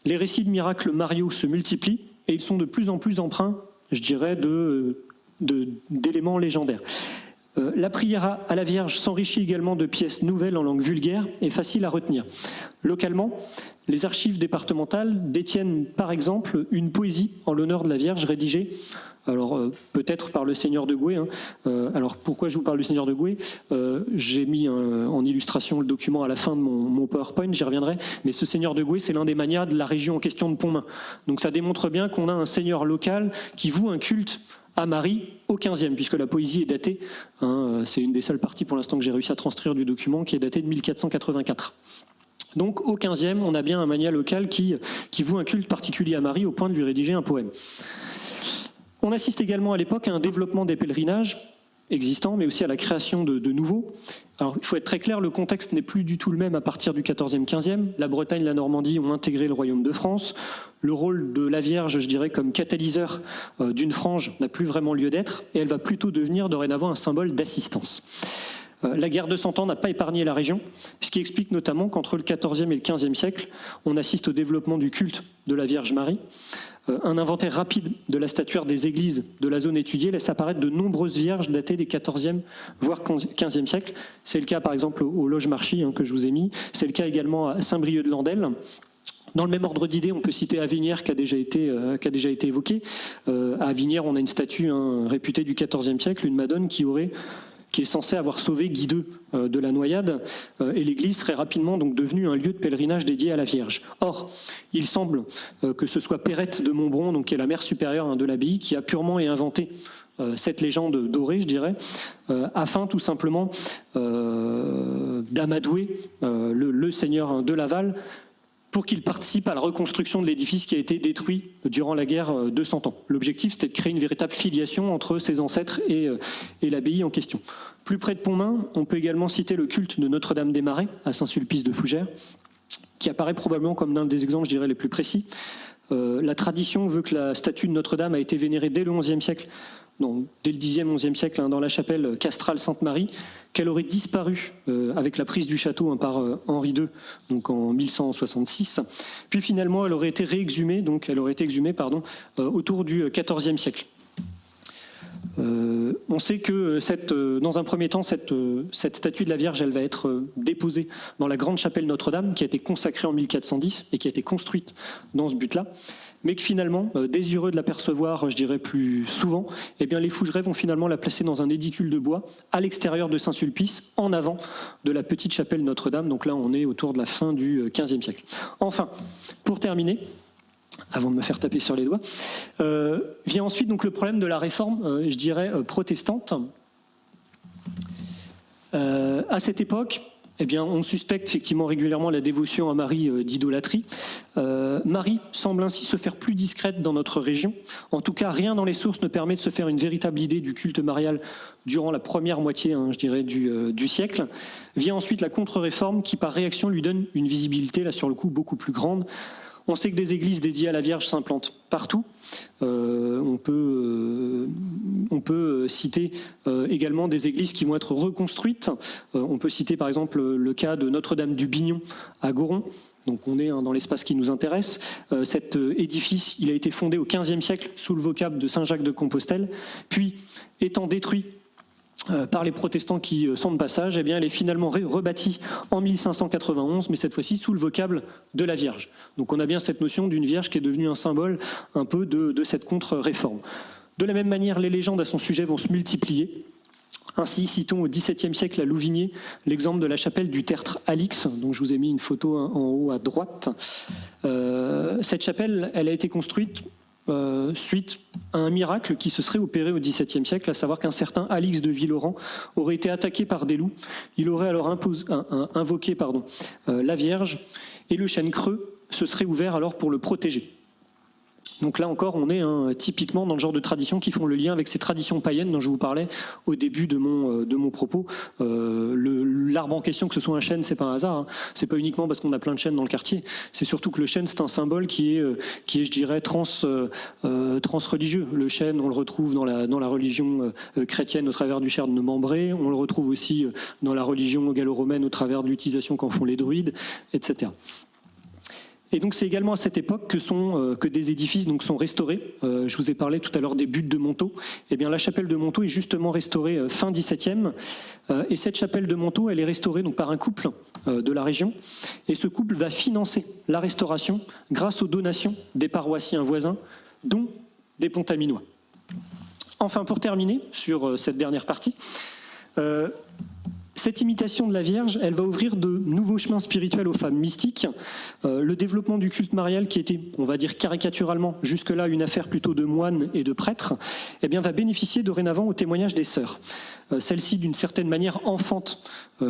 Les récits de miracles mariaux se multiplient et ils sont de plus en plus empreints, je dirais, d'éléments légendaires. La prière à la Vierge s'enrichit également de pièces nouvelles en langue vulgaire et faciles à retenir. Localement, les archives départementales détiennent par exemple une poésie en l'honneur de la Vierge rédigée, alors peut-être par le Seigneur de Goué. Alors pourquoi je vous parle du Seigneur de Goué ? J'ai mis en illustration le document à la fin de mon PowerPoint, j'y reviendrai, mais ce Seigneur de Goué, c'est l'un des magnats de la région en question de Pontmain. Donc ça démontre bien qu'on a un seigneur local qui voue un culte à Marie au XVe, puisque la poésie est datée, c'est une des seules parties pour l'instant que j'ai réussi à transcrire du document, qui est datée de 1484. Donc au XVe, on a bien un magnat local qui voue un culte particulier à Marie au point de lui rédiger un poème. On assiste également à l'époque à un développement des pèlerinages existants, mais aussi à la création de nouveaux. Alors, il faut être très clair, le contexte n'est plus du tout le même à partir du XIVe, XVe. La Bretagne, la Normandie ont intégré le royaume de France. Le rôle de la Vierge, je dirais, comme catalyseur d'une frange n'a plus vraiment lieu d'être, et elle va plutôt devenir dorénavant un symbole d'assistance. La guerre de Cent Ans n'a pas épargné la région, ce qui explique notamment qu'entre le XIVe et le XVe siècle, on assiste au développement du culte de la Vierge Marie. Un inventaire rapide de la statuaire des églises de la zone étudiée laisse apparaître de nombreuses vierges datées des XIVe voire XVe siècles. C'est le cas par exemple au Loge-Marchis que je vous ai mis, c'est le cas également à Saint-Brieuc-de-Landelle. Dans le même ordre d'idées, on peut citer Avignières qui a déjà été évoqué. À Avignières, on a une statue réputée du XIVe siècle, une Madone qui est censée avoir sauvé Guy II de la noyade, et l'église serait rapidement donc devenue un lieu de pèlerinage dédié à la Vierge. Or, il semble que ce soit Perrette de Montbron, donc qui est la mère supérieure de l'abbaye, qui a purement inventé cette légende dorée, je dirais, afin tout simplement d'amadouer le seigneur de Laval, pour qu'il participe à la reconstruction de l'édifice qui a été détruit durant la guerre de Cent Ans. L'objectif, c'était de créer une véritable filiation entre ses ancêtres et l'abbaye en question. Plus près de Pontmain, on peut également citer le culte de Notre-Dame des Marais, à Saint-Sulpice de Fougères, qui apparaît probablement comme l'un des exemples, je dirais, les plus précis. La tradition veut que la statue de Notre-Dame a été vénérée dès le XIe siècle, dès le Xe, XIe siècle, dans la chapelle castrale Sainte-Marie, qu'elle aurait disparu avec la prise du château par Henri II, donc en 1166. Puis finalement, elle aurait été réexhumée, autour du XIVe siècle. On sait que dans un premier temps, cette statue de la Vierge, elle va être déposée dans la grande chapelle Notre-Dame, qui a été consacrée en 1410 et qui a été construite dans ce but-là, mais que finalement, désireux de l'apercevoir, je dirais plus souvent, eh bien, les Fougerets vont finalement la placer dans un édicule de bois à l'extérieur de Saint-Sulpice, en avant de la petite chapelle Notre-Dame. Donc là, on est autour de la fin du XVe siècle. Enfin, pour terminer, avant de me faire taper sur les doigts, vient ensuite donc le problème de la réforme, je dirais, protestante. À cette époque, eh bien, on suspecte effectivement régulièrement la dévotion à Marie d'idolâtrie. Marie semble ainsi se faire plus discrète dans notre région. En tout cas, rien dans les sources ne permet de se faire une véritable idée du culte marial durant la première moitié, je dirais, du siècle. Vient ensuite la contre-réforme qui, par réaction, lui donne une visibilité, là sur le coup, beaucoup plus grande. On sait que des églises dédiées à la Vierge s'implantent partout. On peut citer également des églises qui vont être reconstruites. On peut citer par exemple le cas de Notre-Dame du Bignon à Goron. Donc on est dans l'espace qui nous intéresse. Cet édifice, il a été fondé au XVe siècle sous le vocable de Saint-Jacques de Compostelle. Puis, étant détruit par les protestants qui sont de passage, eh bien, elle est finalement rebâtie en 1591, mais cette fois-ci sous le vocable de la Vierge. Donc on a bien cette notion d'une Vierge qui est devenue un symbole un peu de cette contre-réforme. De la même manière, les légendes à son sujet vont se multiplier. Ainsi, citons au XVIIe siècle à Louvigné l'exemple de la chapelle du tertre Alix, dont je vous ai mis une photo en haut à droite. Cette chapelle, elle a été construite suite à un miracle qui se serait opéré au XVIIe siècle, à savoir qu'un certain Alix de Villeurant aurait été attaqué par des loups. Il aurait alors invoqué la Vierge, et le chêne creux se serait ouvert alors pour le protéger. Donc là encore, on est typiquement dans le genre de traditions qui font le lien avec ces traditions païennes dont je vous parlais au début de mon propos. L'arbre en question, que ce soit un chêne, c'est pas un hasard. C'est pas uniquement parce qu'on a plein de chênes dans le quartier. C'est surtout que le chêne, c'est un symbole qui est je dirais, transreligieux. Le chêne, on le retrouve dans la religion chrétienne au travers du chêne de Membré. On le retrouve aussi dans la religion gallo-romaine au travers de l'utilisation qu'en font les druides, etc. Et donc c'est également à cette époque que des édifices sont restaurés. Je vous ai parlé tout à l'heure des buttes de Montaut. Eh bien la chapelle de Montaut est justement restaurée fin XVIIe. Et cette chapelle de Montaut, elle est restaurée par un couple de la région. Et ce couple va financer la restauration grâce aux donations des paroissiens voisins, dont des Pontaminois. Enfin, pour terminer sur cette dernière partie, cette imitation de la Vierge, elle va ouvrir de nouveaux chemins spirituels aux femmes mystiques. Le développement du culte marial, qui était, on va dire caricaturalement, jusque-là une affaire plutôt de moines et de prêtres, eh bien, va bénéficier dorénavant au témoignage des sœurs. Celles-ci, d'une certaine manière, enfantent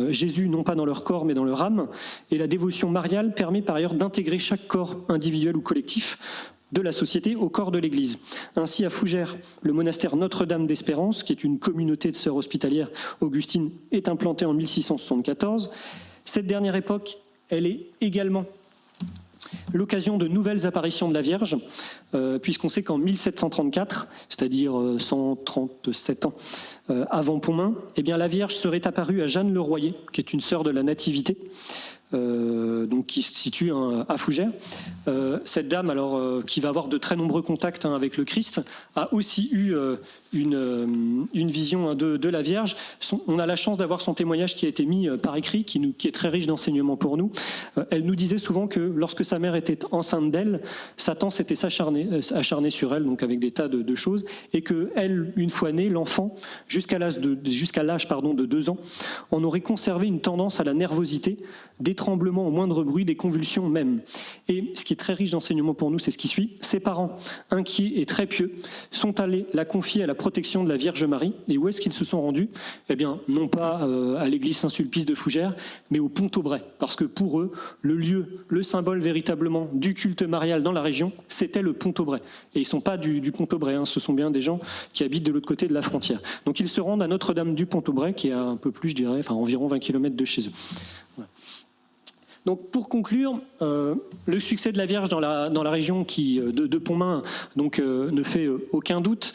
Jésus, non pas dans leur corps, mais dans leur âme. Et la dévotion mariale permet par ailleurs d'intégrer chaque corps individuel ou collectif de la société au corps de l'Église. Ainsi, à Fougères, le monastère Notre-Dame d'Espérance, qui est une communauté de sœurs hospitalières augustines, est implanté en 1674. Cette dernière époque, elle est également l'occasion de nouvelles apparitions de la Vierge, puisqu'on sait qu'en 1734, c'est-à-dire 137 ans avant Pontmain, eh bien, la Vierge serait apparue à Jeanne Le Royer, qui est une sœur de la Nativité, donc qui se situe à Fougères. Cette dame, alors, qui va avoir de très nombreux contacts avec le Christ, a aussi eu une vision de la Vierge. On a la chance d'avoir son témoignage qui a été mis par écrit, qui est très riche d'enseignements pour nous. Elle nous disait souvent que lorsque sa mère était enceinte d'elle, Satan s'était acharné sur elle, donc avec des tas de choses, et que elle, une fois née, l'enfant, jusqu'à l'âge de 2 ans, en aurait conservé une tendance à la nervosité, des tremblements au moindre bruit, des convulsions même. Et ce qui est très riche d'enseignements pour nous, c'est ce qui suit. Ses parents, inquiets et très pieux, sont allés la confier à la protection de la Vierge Marie. Et où est-ce qu'ils se sont rendus ? Eh bien, non pas à l'église Saint-Sulpice de Fougères, mais au Pont-Aubrais. Parce que pour eux, le lieu, le symbole véritablement du culte marial dans la région, c'était le Pont-Aubrais. Et ils ne sont pas du Pont-Aubrais, hein, ce sont bien des gens qui habitent de l'autre côté de la frontière. Donc ils se rendent à Notre-Dame du Pont-Aubrais, qui est à un peu plus, je dirais, environ 20 km de chez eux. Voilà. Donc pour conclure, le succès de la Vierge dans la région de Pontmain ne fait aucun doute.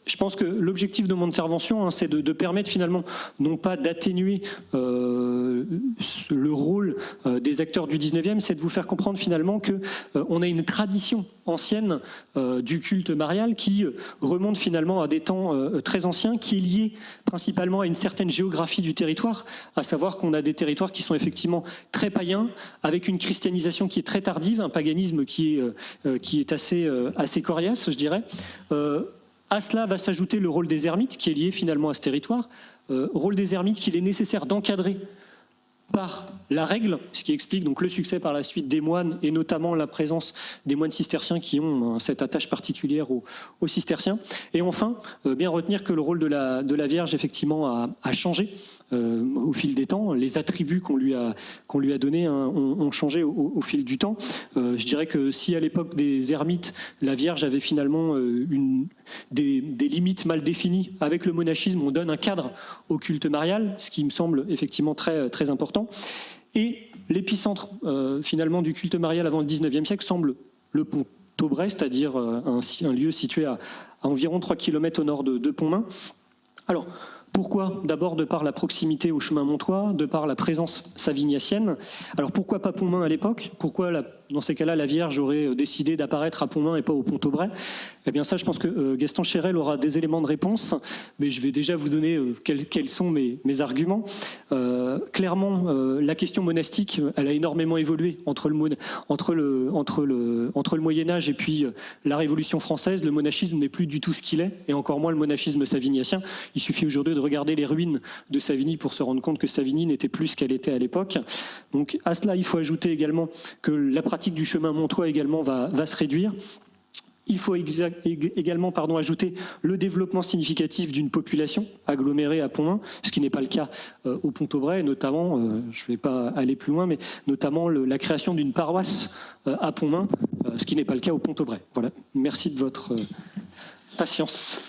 Je pense que l'objectif de mon intervention, c'est de permettre finalement, non pas d'atténuer le rôle des acteurs du 19e, c'est de vous faire comprendre finalement qu'on a une tradition ancienne du culte marial qui remonte finalement à des temps très anciens, qui est liée principalement à une certaine géographie du territoire, à savoir qu'on a des territoires qui sont effectivement très païens, avec une christianisation qui est très tardive, un paganisme qui est assez coriace, je dirais. À cela va s'ajouter le rôle des ermites, qui est lié finalement à ce territoire. Rôle des ermites qu'il est nécessaire d'encadrer par la règle, ce qui explique donc le succès par la suite des moines, et notamment la présence des moines cisterciens qui ont cette attache particulière aux cisterciens. Et enfin, bien retenir que le rôle de la Vierge, effectivement, a changé au fil des temps. Les attributs qu'on lui a donnés ont changé au fil du temps. Je dirais que si à l'époque des ermites, la Vierge avait finalement des limites mal définies, avec le monachisme, on donne un cadre au culte marial, ce qui me semble effectivement très, très important. Et l'épicentre finalement du culte marial avant le 19e siècle semble le Pont-Aubrais, c'est-à-dire un lieu situé à environ 3 km au nord de Pontmain. Alors, pourquoi ? D'abord de par la proximité au chemin montois, de par la présence savignatienne. Alors pourquoi pas Pontmain à l'époque ? Pourquoi dans ces cas-là la Vierge aurait décidé d'apparaître à Pontmain et pas au Pont-Aubrais ? Eh bien ça, je pense que Gaston Chérel aura des éléments de réponse, mais je vais déjà vous donner quels sont mes arguments. Clairement, la question monastique, elle a énormément évolué entre le Moyen-Âge et puis la Révolution française. Le monachisme n'est plus du tout ce qu'il est, et encore moins le monachisme savignatien. Il suffit aujourd'hui de regarder les ruines de Savigny pour se rendre compte que Savigny n'était plus ce qu'elle était à l'époque. Donc à cela, il faut ajouter également que la pratique du chemin montois également va se réduire. Il faut également ajouter le développement significatif d'une population agglomérée à Pontmain, ce qui n'est pas le cas au Pont-Aubrais, et notamment, je ne vais pas aller plus loin, mais notamment la création d'une paroisse à Pontmain, ce qui n'est pas le cas au Pont-Aubrais. Voilà. Merci de votre patience.